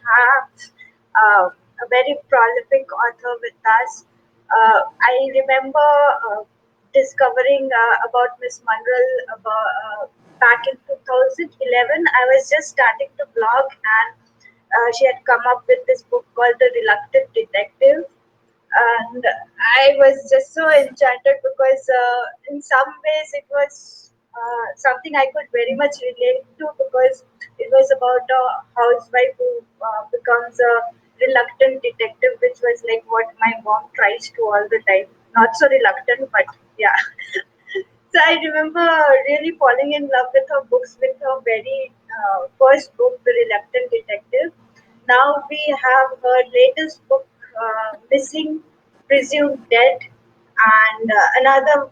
have a very prolific author with us. I remember discovering about Miss Manral back in 2011. I was just starting to blog, and she had come up with this book called The Reluctant Detective, and I was just so enchanted because in some ways it was something I could very much relate to, because it was about a housewife who becomes a reluctant detective, which was like what my mom tries to all the time. Not so reluctant, but yeah. So I remember really falling in love with her books, with her very first book, The Reluctant Detective. Now we have her latest book, Missing, Presumed Dead, and another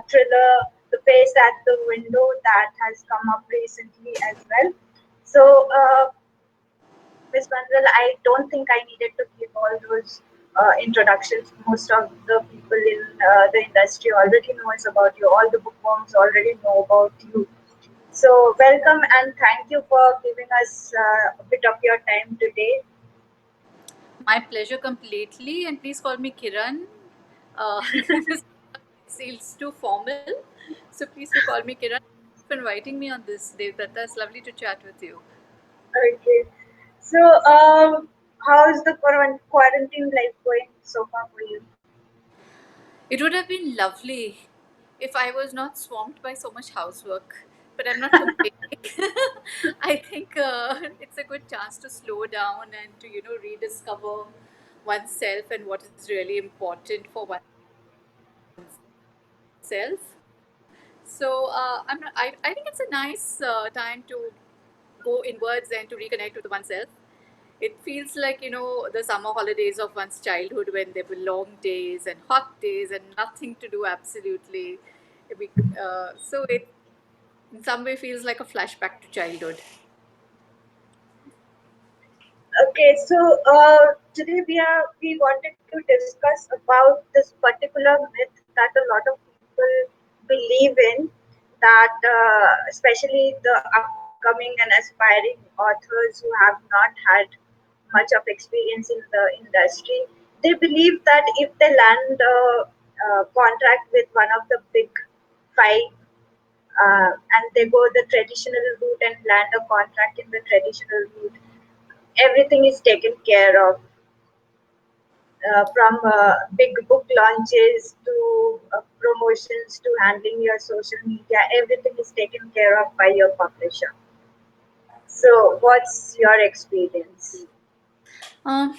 thriller, The Face at the Window, that has come up recently as well. So, Miss Mandral, I don't think I needed to give all those introductions. Most of the people in the industry already knows about you. All the bookworms already know about you. So welcome and thank you for giving us a bit of your time today. My pleasure completely, and please call me Kiran. It feels too formal, so please do call me Kiran. Thanks for inviting me on this, Devdatta. It's lovely to chat with you. Okay. So, how's the quarantine life going so far for you? It would have been lovely if I was not swamped by so much housework, but I'm not complaining. I think it's a good chance to slow down and to rediscover oneself and what is really important for oneself. So I think it's a nice time to go inwards and to reconnect with oneself. It feels like, the summer holidays of one's childhood when there were long days and hot days and nothing to do absolutely. So it in some way feels like a flashback to childhood. Okay, so today we wanted to discuss about this particular myth that a lot of people believe in, that especially the upcoming and aspiring authors who have not had much of experience in the industry. They believe that if they land a contract with one of the big five, and they go the traditional route and land a contract in the traditional route, everything is taken care of, from big book launches to promotions to handling your social media. Everything is taken care of by your publisher. So, what's your experience? Um,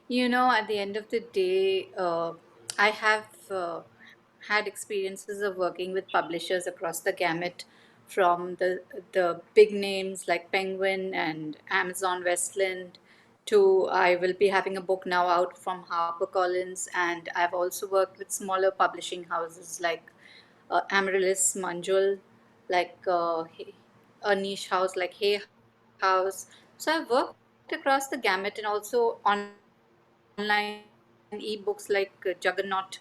at the end of the day, I have had experiences of working with publishers across the gamut, from the big names like Penguin and Amazon Westland, to I will be having a book now out from HarperCollins, and I've also worked with smaller publishing houses like Amaryllis Manjul, like a niche house like Hay House. So I've worked across the gamut, and also online ebooks like Juggernaut,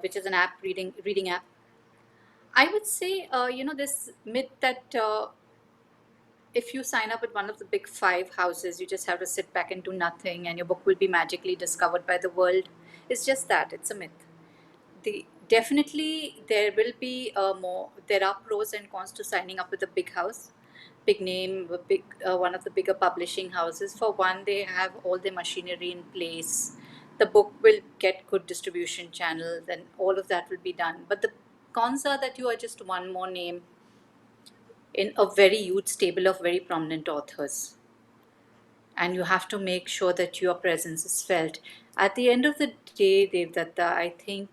which is an reading app. I would say, this myth that if you sign up with one of the big five houses, you just have to sit back and do nothing, and your book will be magically discovered by the world. It's just that it's a myth. Definitely there will be more. There are pros and cons to signing up with a big house, big name, a big one of the bigger publishing houses. For one, they have all the machinery in place. The book will get good distribution channels, and all of that will be done. But the cons are that you are just one more name in a very huge stable of very prominent authors, and you have to make sure that your presence is felt. At the end of the day, Devdatta, I think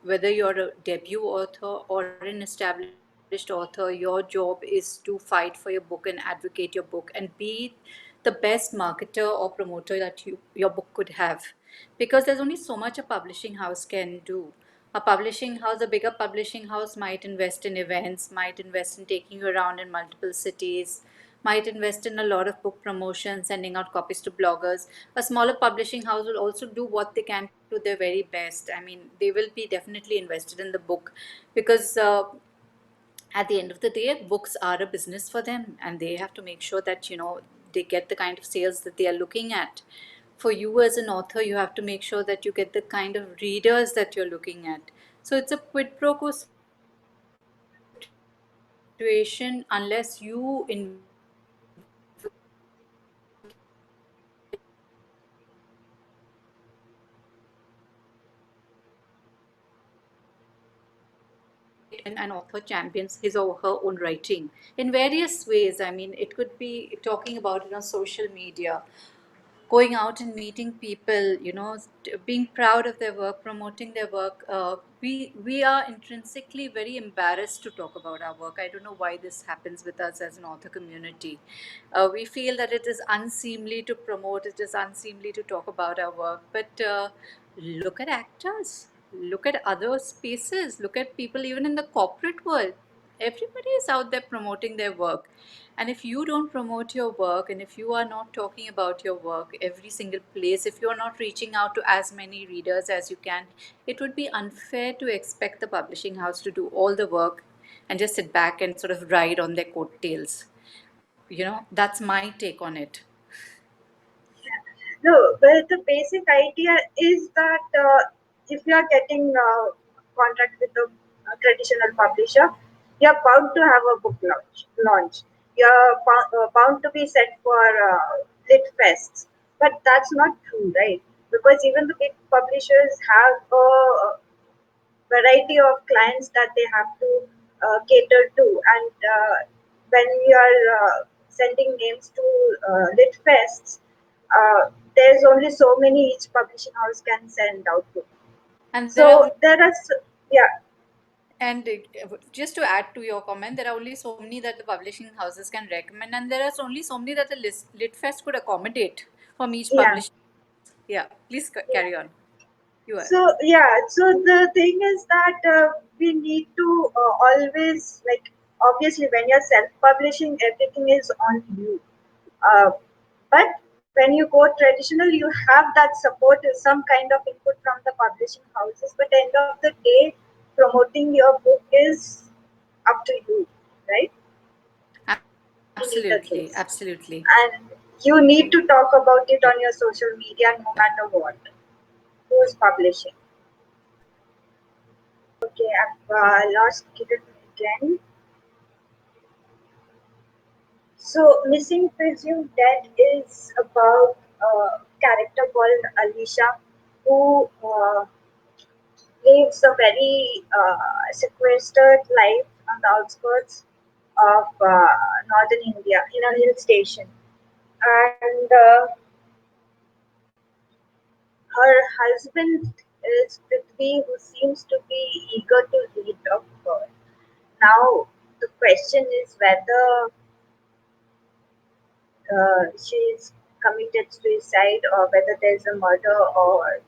whether you're a debut author or an established author, your job is to fight for your book and advocate your book and be the best marketer or promoter that your book could have. Because there's only so much a publishing house can do. A bigger publishing house might invest in events, might invest in taking you around in multiple cities, might invest in a lot of book promotion, sending out copies to bloggers. A smaller publishing house will also do what they can to their very best. I mean, they will be definitely invested in the book because at the end of the day, books are a business for them, and they have to make sure that they get the kind of sales that they are looking at. For you as an author, you have to make sure that you get the kind of readers that you're looking at. So it's a quid pro quo situation unless you invest in marketing and unless you invest in an author champions his or her own writing in various ways. I mean, it could be talking about it on social media, going out and meeting people, being proud of their work, promoting their work. We are intrinsically very embarrassed to talk about our work. I don't know why this happens with us as an author community. We feel that it is unseemly to promote, it is unseemly to talk about our work. But look at actors, look at other spaces, look at people even in the corporate world. Everybody is out there promoting their work. And if you don't promote your work and if you are not talking about your work every single place, if you are not reaching out to as many readers as you can, it would be unfair to expect the publishing house to do all the work and just sit back and sort of ride on their coattails. That's my take on it. No, well, the basic idea is that if you are getting contract with a traditional publisher, you are bound to have a book launch. You are bound to be set for lit fests, but that's not true, right? Because even the big publishers have a variety of clients that they have to cater to, and when you are sending names to lit fests, there's only so many each publishing house can send out to. And there are So only there are yeah, and just to add to your comment, there are only so many that the publishing houses can recommend, and there are only so many that the Litfest could accommodate from each yeah, publishing. Yeah, please yeah. carry on. You are. So yeah, so the thing is that we need to always, like, obviously when you're self-publishing, everything is on you. Uh, but when you go traditional, you have that support, some kind of input from the publishing houses. But end of the day, promoting your book is up to you, right? In either Absolutely, case, absolutely. and you need to talk about it on your social media, no matter what. Who's publishing? Okay, I've lost Kiran again. So, Missing Presumed Dead is about a character called Alicia who lives a very sequestered life on the outskirts of northern India in a hill station. And her husband is Prithvi, who seems to be eager to lead of her. Now, the question is whether she's committed suicide or whether there's a murder or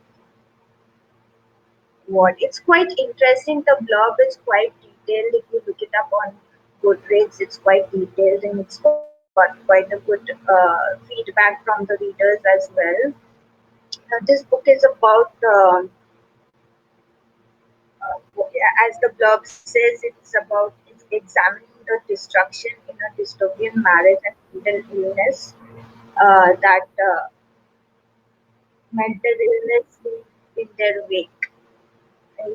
what. It's quite interesting. The blurb is quite detailed. If you look it up on Goodreads, it's quite detailed and it's got quite a good feedback from the readers as well. Now, this book is about, as the blurb says, it's about examining the destruction in a dystopian marriage and mental illness that mental illness in their wake.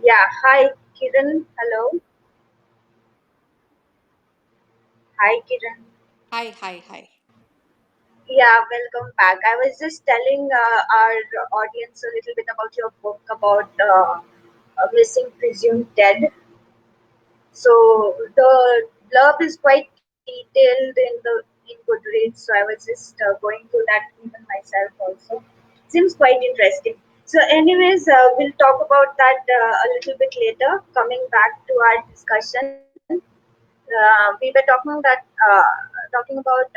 Yeah, hi Kiran. Hello. Hi Kiran. Hi, hi, hi. Yeah, welcome back. I was just telling our audience a little bit about your book about missing presumed dead. So the blurb is quite detailed in Goodreads. So I was just going through that even myself also. Seems quite interesting. So, anyways, we'll talk about that a little bit later. Coming back to our discussion, we were talking about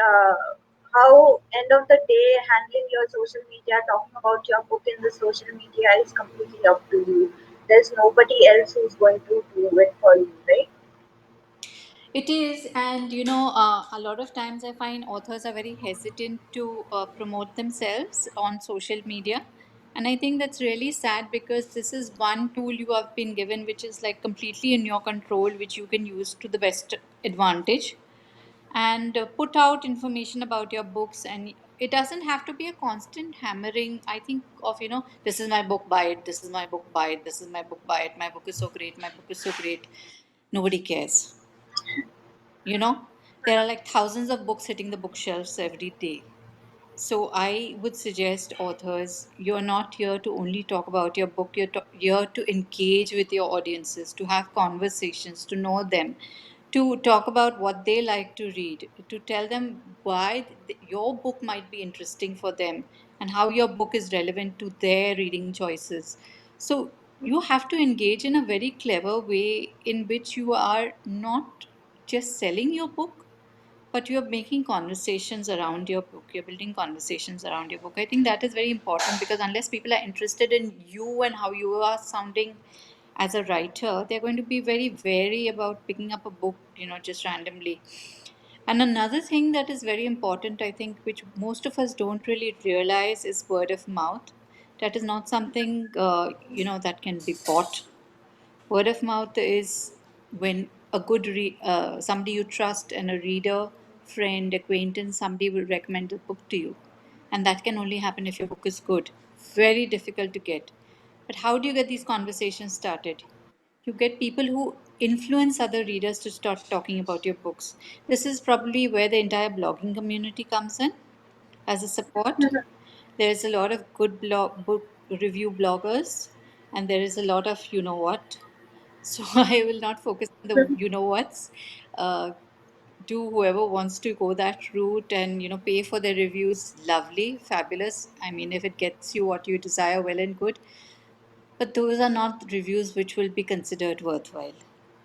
how end of the day handling your social media, talking about your book in the social media is completely up to you. There's nobody else who's going to do it for you, right? It is, and a lot of times I find authors are very hesitant to promote themselves on social media. And I think that's really sad because this is one tool you have been given which is like completely in your control, which you can use to the best advantage. and put out information about your books. And it doesn't have to be a constant hammering, I think, of, this is my book, buy it, this is my book, buy it, this is my book, buy it, my book is so great, my book is so great. Nobody cares. you know there are like thousands of books hitting the bookshelves every day. So I would suggest authors, you're not here to only talk about your book, you're here to engage with your audiences, to have conversations, to know them, to talk about what they like to read, to tell them why your book might be interesting for them and how your book is relevant to their reading choices. So you have to engage in a very clever way in which you are not just selling your book, but you're making conversations around your book, you're building conversations around your book. I think that is very important, because unless people are interested in you and how you are sounding as a writer, they're going to be very wary about picking up a book, just randomly. And another thing that is very important, I think, which most of us don't really realize, is word of mouth. That is not something that can be bought. Word of mouth is when somebody you trust and a reader, friend, acquaintance, somebody will recommend a book to you. And that can only happen if your book is good. Very difficult to get. But how do you get these conversations started? You get people who influence other readers to start talking about your books. This is probably where the entire blogging community comes in as a support. There's a lot of good book review bloggers, and there is a lot of you know what. So I will not focus on the you know what's. Uh, do whoever wants to go that route and pay for their reviews, lovely, fabulous. I mean, if it gets you what you desire, well and good. But those are not reviews which will be considered worthwhile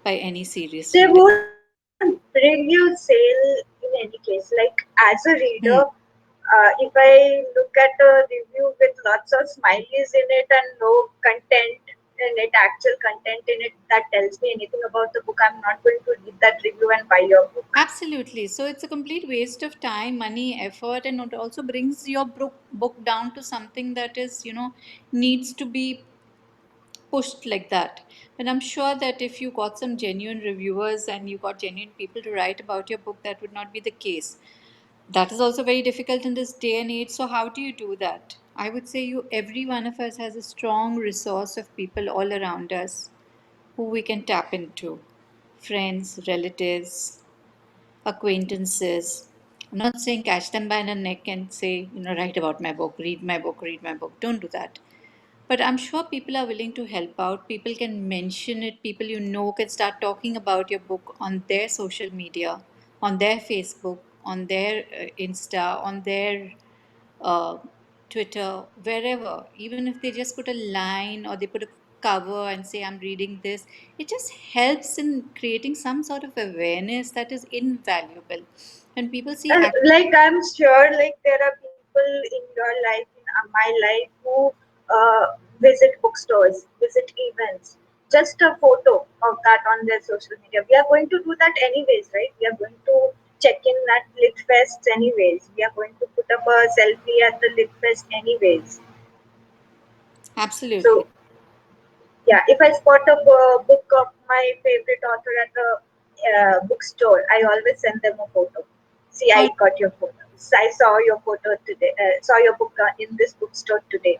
by any serious They reader. won't bring you sale in any case. Like as a reader, Hmm. if I look at a review with lots of smileys in it and no content in it, actual content in it that tells me anything about the book, I'm not going to read that review and buy your book. Absolutely. So it's a complete waste of time, money, effort, and it also brings your book down to something that is, needs to be pushed like that. But I'm sure that if you got some genuine reviewers and you got genuine people to write about your book, that would not be the case. That is also very difficult in this day and age. So how do you do that? I would say every one of us has a strong resource of people all around us who we can tap into. Friends, relatives, acquaintances. I'm not saying catch them by the neck and say, write about my book, read my book, read my book. Don't do that. But I'm sure people are willing to help out. People can mention it. People can start talking about your book on their social media, on their Facebook, on their Insta, on their uh, Twitter, wherever. Even if they just put a line or they put a cover and say, I'm reading this, it just helps in creating some sort of awareness that is invaluable. When people see, And like I'm sure like there are people in your life, in my life, who visit bookstores, visit events, just a photo of that on their social media. We are going to do that anyways, right? We are going to check in at lit fests anyways. We are going to put up a selfie at the lit fest anyways. absolutely. So yeah, if I spot a book of my favorite author at the bookstore, I always send them a photo. See, Or I got your photo. I saw your photo today. Saw your book in this bookstore today.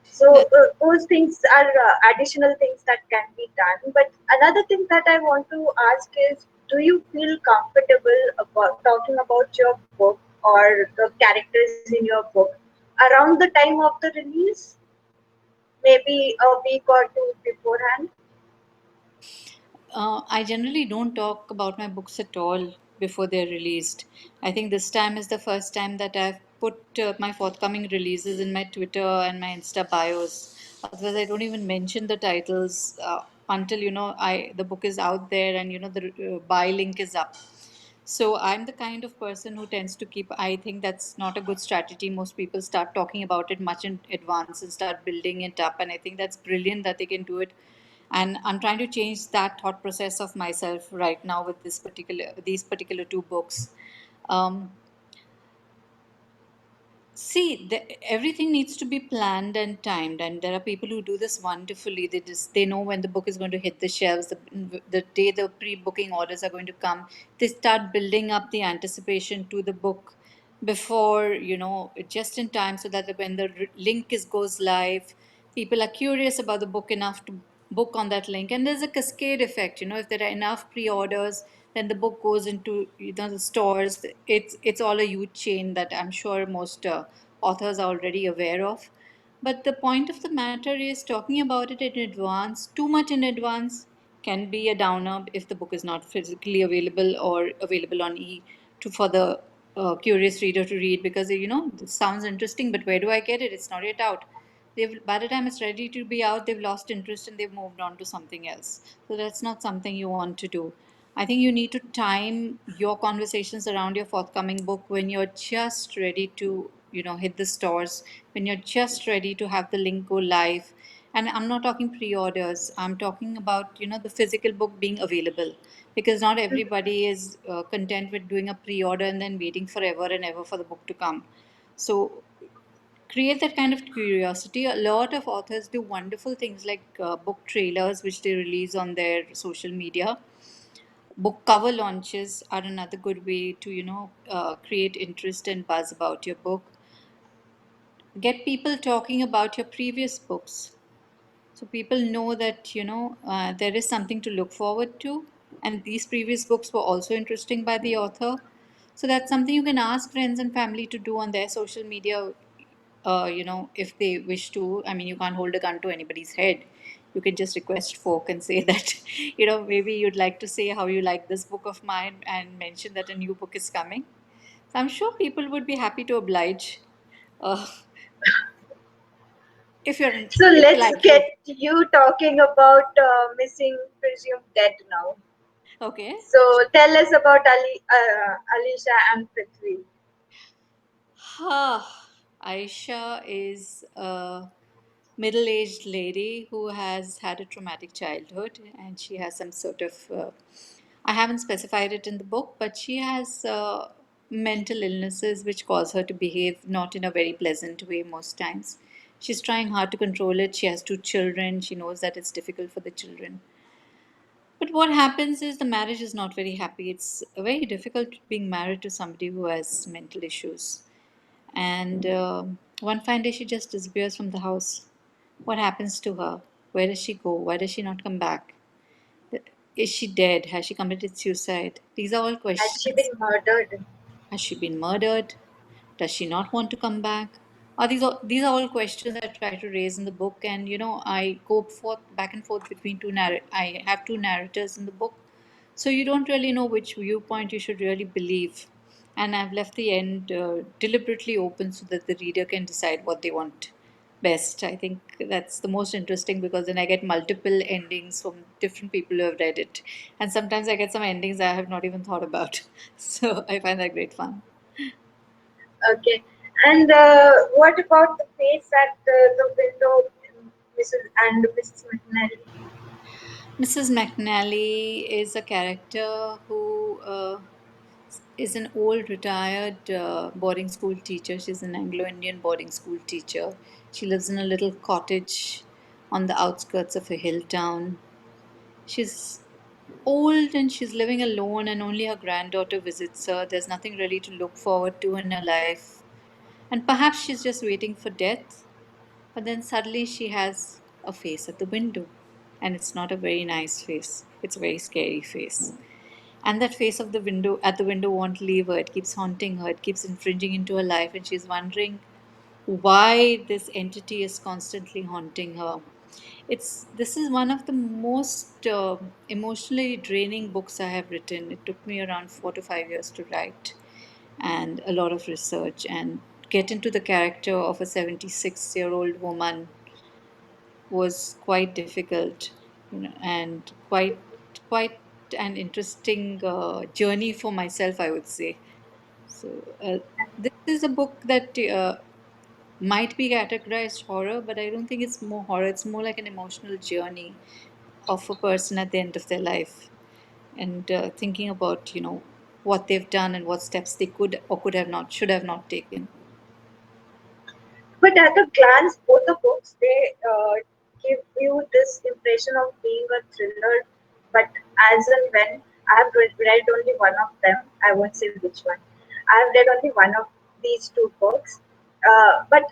So those things are additional things that can be done. But another thing that I want to ask is, do you feel comfortable about talking about your book or the characters in your book around the time of the release? Maybe a week or two beforehand? I generally don't talk about my books at all before they're released. I think this time is the first time that I've put my forthcoming releases in my Twitter and my Insta bios. Otherwise, I don't even mention the titles until I the book is out there and the buy link is up. So I'm the kind of person who tends to keep. I think that's not a good strategy. Most people start talking about it much in advance and start building it up, and I think that's brilliant that they can do it. And I'm trying to change that thought process of myself right now with these particular two books. Um, See, everything needs to be planned and timed, and there are people who do this wonderfully. They know when the book is going to hit the shelves, the day the pre-booking orders are going to come. They start building up the anticipation to the book before, just in time, so that when the link is goes live, people are curious about the book enough to book on that link, and there's a cascade effect. If there are enough pre-orders, then the book goes into the stores. It's all a huge chain that I'm sure most authors are already aware of. But the point of the matter is talking about it in advance. Too much in advance can be a downer if the book is not physically available or available on to for the curious reader to read, because it sounds interesting, but where do I get it? It's not yet out. They've By the time it's ready to be out, they've lost interest and they've moved on to something else. So that's not something you want to do. I think you need to time your conversations around your forthcoming book when you're just ready to hit the stores, when you're just ready to have the link go live. And I'm not talking pre-orders, I'm talking about the physical book being available, because not everybody is content with doing a pre-order and then waiting forever and ever for the book to come. So create that kind of curiosity. A lot of authors do wonderful things like book trailers, which they release on their social media. Book cover launches are another good way to create interest and buzz about your book. Get people talking about your previous books, so people know that there is something to look forward to, and these previous books were also interesting by the author. So that's something you can ask friends and family to do on their social media, if they wish to. I mean, you can't hold a gun to anybody's head. You can just request folk and say that, maybe you'd like to say how you like this book of mine and mention that a new book is coming. So I'm sure people would be happy to oblige, uh, So if you let's like get it. you talking about missing presumed dead now. Okay. So tell us about Alisha and Prithvi. Aisha is a middle aged lady who has had a traumatic childhood, and she has some sort of, I haven't specified it in the book, but she has mental illnesses which cause her to behave not in a very pleasant way most times. She's trying hard to control it. She has two children. She knows that it's difficult for the children. But what happens is the marriage is not very happy. It's very difficult being married to somebody who has mental issues. And one fine day, she just disappears from the house. What happens to her? Where does she go? Why does she not come back? Is she dead? Has she committed suicide? These are all Had she questions. been murdered? Has she been murdered? Does she not want to come back? These are all questions I try to raise in the book, and I go forth back and forth between I have two narrators in the book, so you don't really know which viewpoint you should really believe, and I've left the end deliberately open so that the reader can decide what they want best. I think that's the most interesting, because then I get multiple endings from different people who have read it, and sometimes I get some endings I have not even thought about. So I find that great fun. Okay. And what about the face at the window, Mrs. McNally? Mrs. McNally is a character who is an old retired boarding school teacher. She's an Anglo Indian boarding school teacher. She lives in a little cottage on the outskirts of a hill town. She's old and she's living alone, and only her granddaughter visits her. There's nothing really to look forward to in her life. And perhaps she's just waiting for death. But then suddenly she has a face at the window. And it's not a very nice face, it's a very scary face. And that face of the window at the window won't leave her. It keeps haunting her, it keeps infringing into her life, and she's wondering why this entity is constantly haunting her. It's This is one of the most emotionally draining books I have written. It took me around 4 to 5 years to write, and a lot of research, and get into the character of a 76-year-old woman was quite difficult, and quite an interesting journey for myself, I would say. So this is a book that might be categorized horror, but I don't think it's more horror. It's more like an emotional journey of a person at the end of their life, and thinking about what they've done and what steps they could or could have not should have not taken. But at a glance, both the books they give you this impression of being a thriller. But as and when I've read only one of them, I won't say which one. I've read only one of these two books. But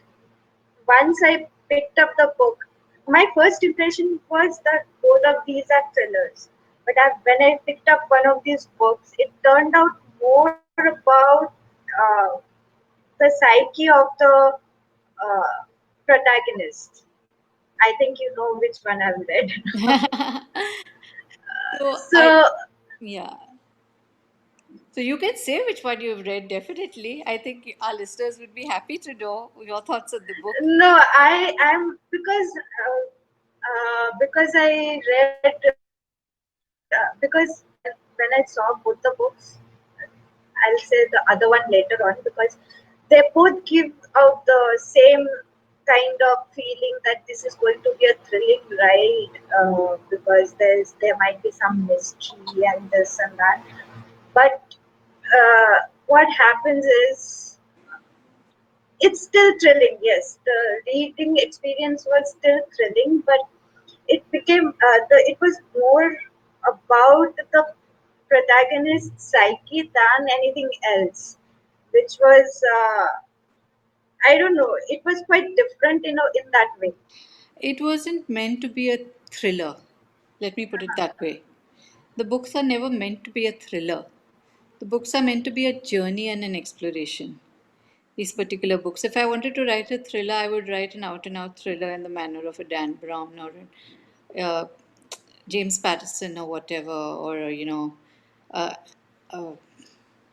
once I picked up the book, my first impression was that both of these are thrillers. But when I picked up one of these books, it turned out more about the psyche of the protagonist. I think you know which one I've read. So I, So yeah. So you can say which one you've read, definitely. I think our listeners would be happy to know your thoughts on the book. no, I am because I read because when I saw both the books, I'll say the other one later on because they both give out the same kind of feeling that this is going to be a thrilling ride because there might be some mystery and this and that. But what happens is it's still thrilling. Yes, the reading experience was still thrilling, but it was more about the protagonist's psyche than anything else, which was I don't know. It was quite different in that way. It wasn't meant to be a thriller. Let me put it that way. The books are never meant to be a thriller. The books are meant to be a journey and an exploration. These particular books. If I wanted to write a thriller, I would write an out and out thriller in the manner of a Dan Brown or uh, James Patterson or whatever, or, uh, uh,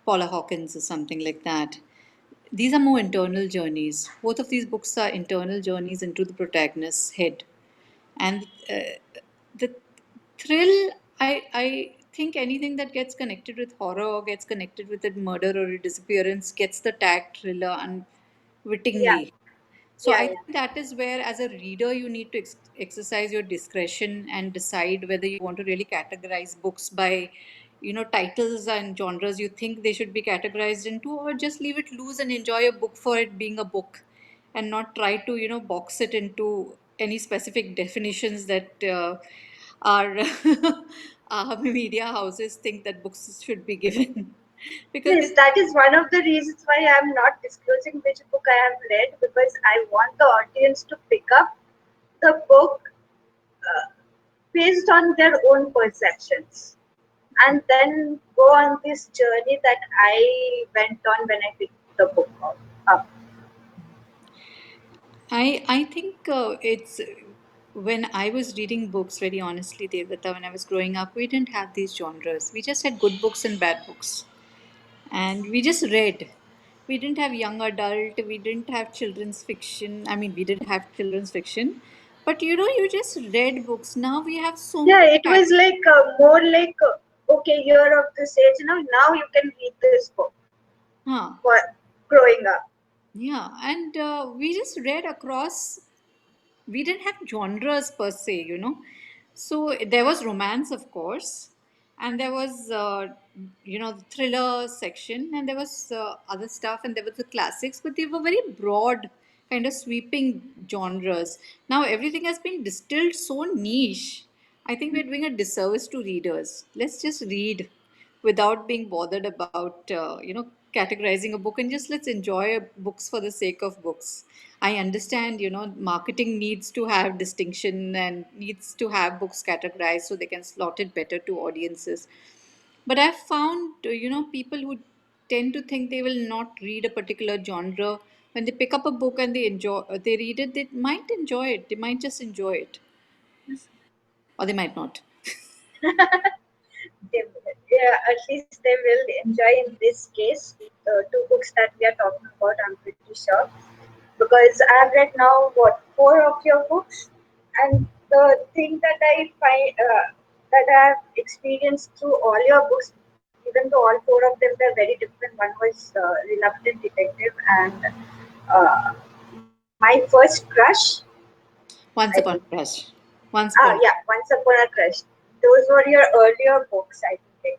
Paula Hawkins or something like that. These are more internal journeys. Both of these books are internal journeys into the protagonist's head. And the thrill, I think anything that gets connected with horror or gets connected with a murder or a disappearance gets the tag thriller Yeah, unwittingly. So yeah, I yeah. think that is where, as a reader, you need to exercise your discretion and decide whether you want to really categorize books by, titles and genres you think they should be categorized into, or just leave it loose and enjoy a book for it being a book, and not try to, box it into any specific definitions that our our media houses think that books should be given, because Yes, that is one of the reasons why I am not disclosing which book I have read because I want the audience to pick up the book uh, based on their own perceptions and then go on this journey that I went on when I picked the book up. I think it's when I was reading books, very honestly, Devdata, when I was growing up, we didn't have these genres. We just had good books and bad books. And we just read. We didn't have young adult, we didn't have children's fiction. I mean, we did have children's fiction, but you just read books. Now we have so Yeah, many it was like more like okay, you're of this age now you can read this book huh. for growing up. Yeah, and we just read across. We didn't have genres per se. So there was romance, of course, and there was the thriller section, and there was other stuff, and there was the classics, but they were very broad, kind of sweeping genres. Now everything has been distilled so niche. I think we're doing a disservice to readers. Let's just read without being bothered about categorizing a book, and just let's enjoy books for the sake of books. I understand marketing needs to have distinction and needs to have books categorized so they can slot it better to audiences, but I've found people who tend to think they will not read a particular genre, when they pick up a book and they read it, they might enjoy it, they might just enjoy it, or they might not. Yeah, at least they will enjoy in this case the two books that we are talking about. I'm pretty sure because I've read now what four of your books, and the thing that I find that I have experienced through all your books, even though all four of them were very different. One was Reluctant Detective, and my first crush, I think. Once upon a crush. Once Ah, upon yeah, Once Upon a Crush. Those were your earlier books, I think.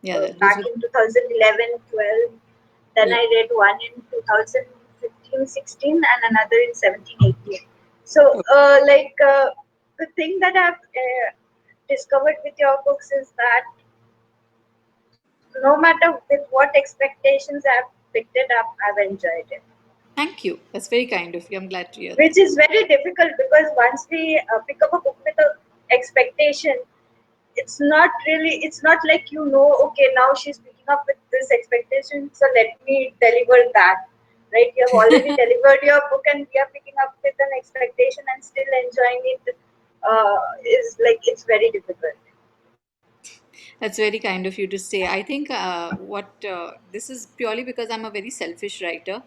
Yeah, those Back were in 2011, 12. Then yeah. I read one in 2015 1616 and another in 1718. So, the thing that I've discovered with your books is that no matter with what expectations I've picked it up, I've enjoyed it, Thank you. That's very kind of you. I'm glad to hear that. which is very difficult because once we pick up a book with a expectation, it's not like, okay, now she's picking up with this expectation, so let me deliver that, right? You have already delivered your book and we are picking up with an expectation and still enjoying it, is like it's very difficult. That's very kind of you to say. I think what this is purely because I'm a very selfish writer.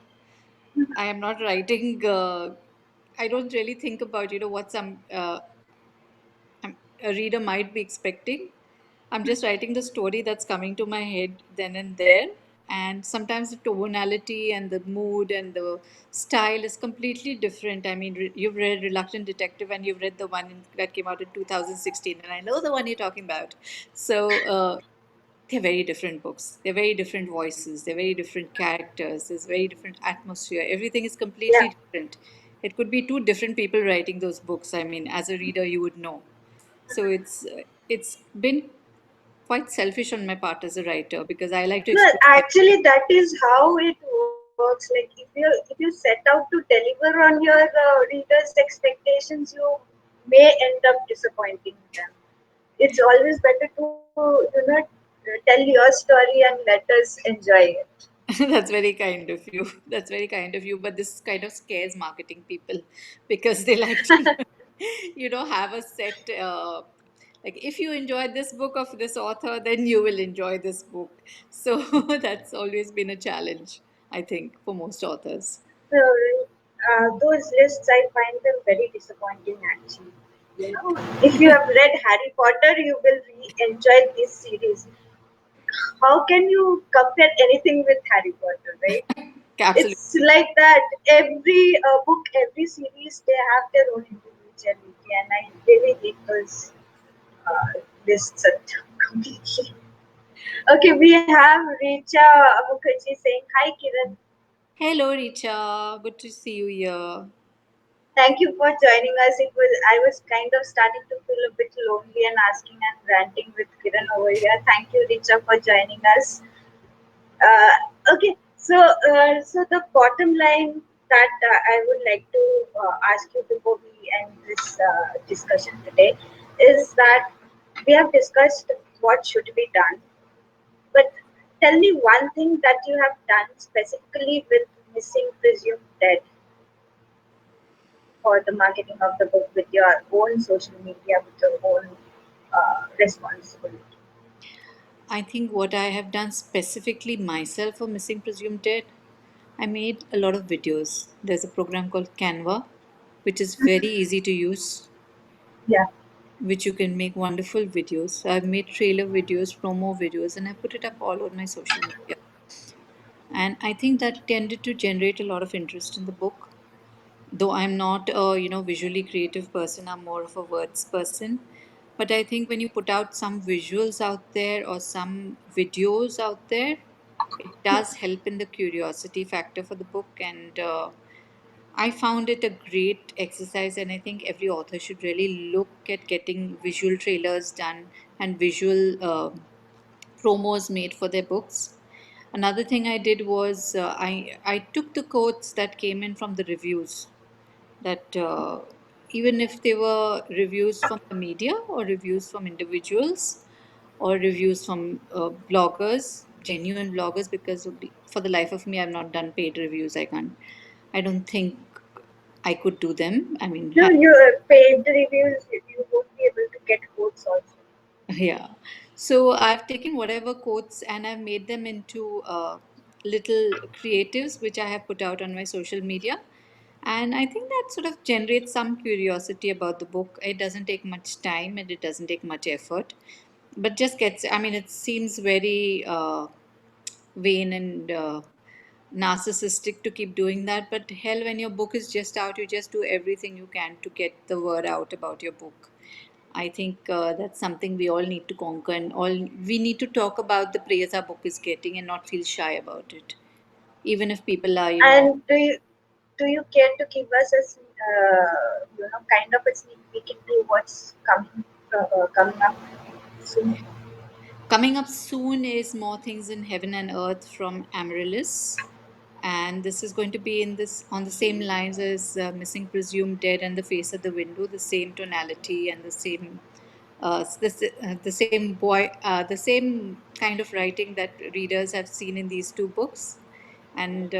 I am not writing. I don't really think about what some a reader might be expecting. I'm just writing the story that's coming to my head then and there. And sometimes the tonality and the mood and the style is completely different. I mean, you've read Reluctant Detective and you've read the one that came out in 2016, and I know the one you're talking about. So, they're very different books. They're very different voices. They're very different characters. There's very different atmosphere. Everything is Yeah. completely different. It could be two different people writing those books. I mean, as a reader, you would know. So it's been quite selfish on my part as a writer because I like to No, explore my. actually, that is how it works. Like if you set out to deliver on your readers' expectations, you may end up disappointing them. It's always better to tell your story and let us enjoy it. That's very kind of you. That's very kind of you. But this kind of scares marketing people because they like to, have a set. Like, if you enjoy this book of this author, then you will enjoy this book. So that's always been a challenge, I think, for most authors. So those lists, I find them very disappointing. Actually, if you have read Harry Potter, you will enjoy this series. How can you compare anything with Harry Potter, right? It's Absolutely. like that. Every book, every series, they have their own individuality, and I really hate those lists completely. Okay, we have Richa Mukherjee saying, "Hi Kiran, Hello, Richa. Good to see you here. thank you for joining us. I was kind of starting to feel a bit lonely and asking and ranting with Kiran over here. Thank you, Richa, for joining us. Okay, so the bottom line that I would like to ask you before we end this discussion today is that we have discussed what should be done, but tell me one thing that you have done specifically with Missing Presumed Dead for the marketing of the book with your own social media, with your own responsibility. I think what I have done specifically myself for Missing Presumed Dead, I made a lot of videos. There's a program called Canva, which is very easy to use, Yeah. which you can make wonderful videos. So I've made trailer videos, promo videos, and I put it up all on my social media. And I think that tended to generate a lot of interest in the book. Though I'm not a visually creative person, I'm more of a words person. But I think when you put out some visuals out there or some videos out there, it does help in the curiosity factor for the book. And I found it a great exercise, and I think every author should really look at getting visual trailers done and visual promos made for their books. Another thing I did was I took the quotes that came in from the reviews, that even if they were reviews from the media or reviews from individuals or reviews from bloggers, genuine bloggers, because for the life of me, I've not done paid reviews. I don't think I could do them. I mean, No, you paid reviews, you won't be able to get quotes also. yeah. So I've taken whatever quotes and I've made them into little creatives, which I have put out on my social media. And I think that sort of generates some curiosity about the book. It doesn't take much time and it doesn't take much effort, but just gets, I mean, it seems very vain and narcissistic to keep doing that. But hell, when your book is just out, you just do everything you can to get the word out about your book. I think that's something we all need to conquer, and all we need to talk about the praise our book is getting and not feel shy about it, even if people are, And do you? Do you care to give us a kind of a sneak peek into what's coming up soon? Coming up soon is More Things in Heaven and Earth from Amaryllis. And this is going to be in this on the same lines as Missing Presumed Dead and The Face at the Window, the same tonality and the same the same kind of writing that readers have seen in these two books. And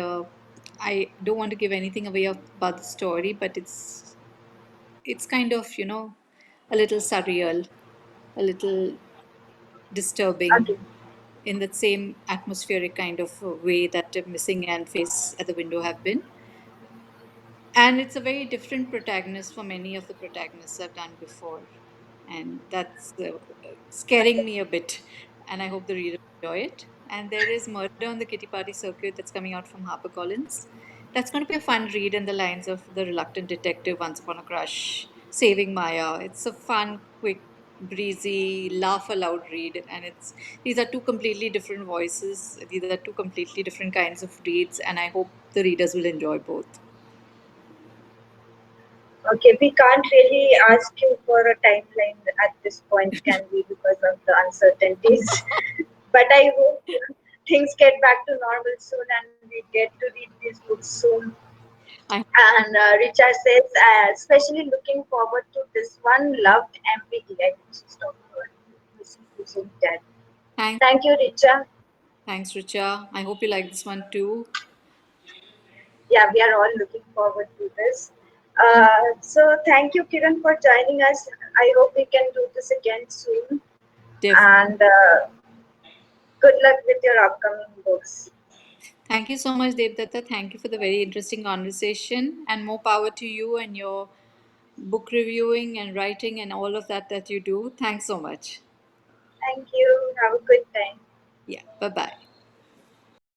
I don't want to give anything away about the story, but it's kind of, a little surreal, a little disturbing Okay, in that same atmospheric kind of way that Missing and Face at the Window have been. And it's a very different protagonist for many of the protagonists I've done before. And that's scaring me a bit. And I hope the reader enjoy it. And there is Murder on the Kitty Party Circuit that's coming out from HarperCollins. That's going to be a fun read in the lines of The Reluctant Detective, Once Upon a Crush, Saving Maya. It's a fun, quick, breezy, laugh aloud read. And these are two completely different voices. These are two completely different kinds of reads. And I hope the readers will enjoy both. okay. We can't really ask you for a timeline at this point, can we, because of the uncertainties? But I hope things get back to normal soon and we get to read these books soon. I And Richa says, especially looking forward to this one, loved MPT. I think she's talking about Missing Presumed Dead. thanks, Thank you, Richa. thanks, Richa. I hope you like this one too. Yeah, we are all looking forward to this. So thank you, Kiran, for joining us. I hope we can do this again soon. Def- And good luck with your upcoming books. Thank you so much, Devdatta. Thank you for the very interesting conversation, and more power to you and your book reviewing and writing and all of that you do. Thanks so much. Thank you. Have a good time. Yeah, bye bye.